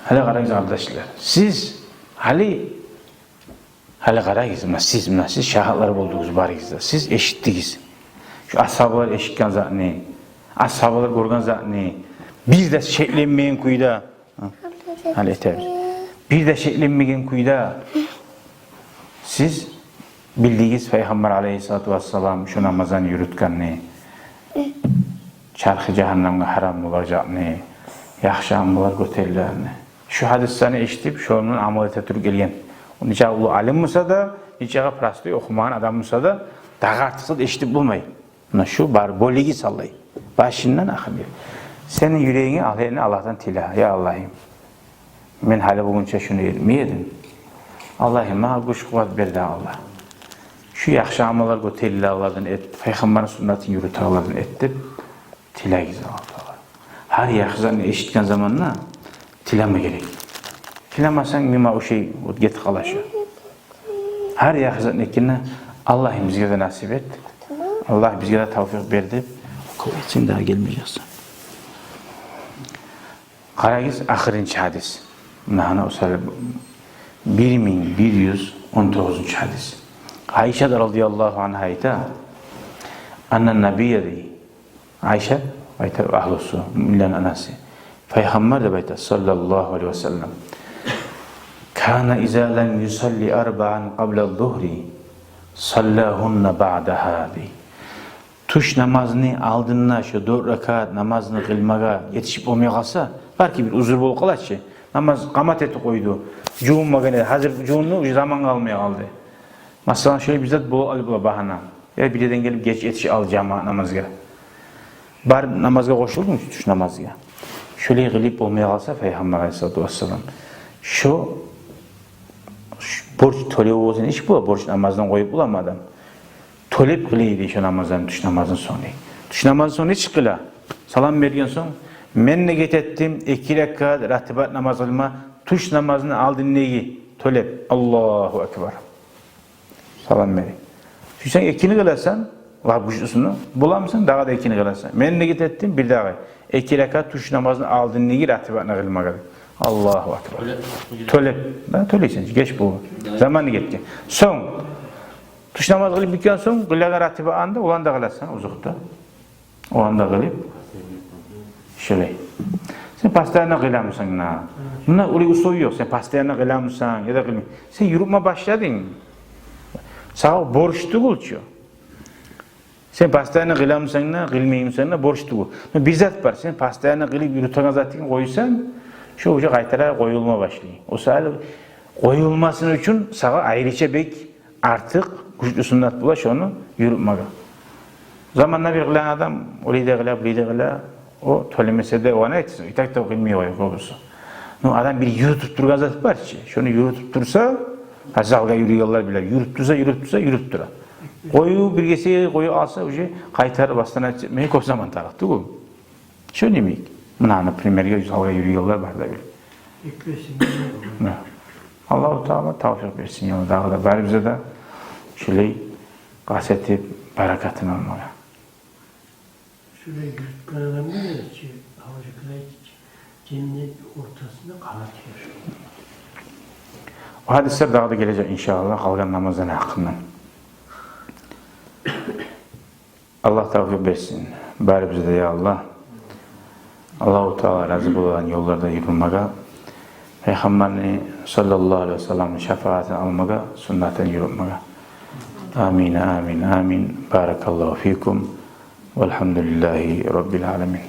Hele qarayınız arkadaşlar. Siz hele qarayınız, siz şahitler buldunuz barınızda. Siz eşittiniz. Şu ashablar eşitken zatını, ashablar görgen zatını, bir de şeklenmeyen kuyda. Hele yeter. Bir de şeklenmeyen kuyda. Siz bildiğiniz Peygamber aleyhissalatu vesselam şu namazını yürütkenini, çarkı cehennemge haram olacağını, yaxşı amılar götürürlerini. Şu hadislerini eşitip, şunun amel etetürk gelgen. Nice ulu alim olsa da, nice prastoy okuman adam olsa da, daha artık eşitip bulmayı. Şu bar, boligi sallay. Başından akın bir. Senin yüreğini al, elini Allah'tan tila. Ya Allah'ım, ben hala bugünçe şunu yedim. Allah'ım, bana kuş kuvvet berdi Allah. Şu yaxşı amalar götürürler Allah'tan et, Peygamberin sünnetini yürütür Allah'tan ettir. Tila güzel Allah. Her yaxşılarını eşitken zamanla tilama gerek. Tilamasan mima o şey get kalaşıyor. Her yaxşılarını ekine Allah'ım bizge de nasip et. Allah bizge de tavfik verdi. Kuvvetsin daha gelmeyeceksin. Qarayız ahirinci hadis. Nahana usalli 1119. hadis. Ayşe radıyallahu anha ayta annen nabiyye di. Ayşe ayta ahlusu millen anası. Peygamber de bayta sallallahu aleyhi ve sellem. Kana iza lam yusalli arba'an qabla zuhri sallahunna ba'daha di. Tuş namazını aldığında şu 4 rekat namazını kılmaga yetişip olmaya kalsa belki bir uzur bol kalatçı. Namaz qamat eti koydu. Cuğunmaga ne? Hazır cuğunlu zaman kalmaya kaldı. Mesela şöyle bizzat bu alıp bahana. Ya birden gelip geç yetiş al cama namazga. Bar namazga koşuldu mu tuş namazga? Şöyle kılıp olmaya kalsa Peygamber aleyhissalatu vesselam. Şu borç tole olsun iş bu borç namazdan koyup bulamadım. Tolep kılıydı şu namazdan, tuş namazın sonu. Tuş namazın sonu hiç kıla. Salam vergen son. Men ne getettim, 2 rekat ratibat namaz kılma, tuş namazını aldın neyi? Tolep. Allahu Ekber. Salam verin. Şu sen 2'ni kılarsan, var kuşlusunu, bulamısın, daha da 2'ni kılarsan. Men ne getettim, bir daha. 2 rekat tuş namazını aldın neyi? Ratibatına kılma kılma. Allahu Ekber. Tolep. Ben toleysin, geç bu. Zamanı geçti. Son. Tuş namaz kılıp bitken son, kılaga ratiba anda, olan da kılarsan, uzakta. O anda kılıp, şöyle. Sen pastayana kılamışsın na. Bunlar oraya usulü yok. Sen pastayana kılamışsın ya da kılmayın. Sen yürütme başladın. Sağ borçlu olçuyor. Sen pastayana kılamışsın na, kılmaymışsın na, borçlu. Bir zat var. Sen pastayana kılıp yürütene zatını koysan, şu uca kaytara koyulma başlıyor. O sağ koyulmasının için sağa ayrıca bek artık güçlü sünnet bulaş onu yürütmeye. Zamanla bir kılan adam, orayı da kıla, burayı da kıla, o tolemese de ona etsin, itak da kılmıyor olursa. Adam bir yürütüp durgan zat var ki, şunu yürütüp dursa, hazalga yürüyorlar bile, yürüttüre. Koyu bir gesi koyu alsa, kaytar bastana etmeyi o zaman tarafı bu. Şöyle demek, buna primerge hazalga yürüyorlar var da bile. Allah-u Teala tavfik versin ya, daha da bari bize de şöyle kaseti berekatını almaya. Şöyle yürütken adam ne der ki, Havacı cennet ortasında kanatıyor. O hadisler daha da gelecek inşallah, kalgan namazın hakkından. Allah tavfik versin, bari bize de ya Allah. Allah-u Teala razı olan yollarda yürümeye, Peygamberini sallallahu aleyhi ve sellem'in şefaatini almaya, sünnetten yürümeye. Amin, amin, amin. Barakallahu fikum. Velhamdülillahi Rabbil alemin.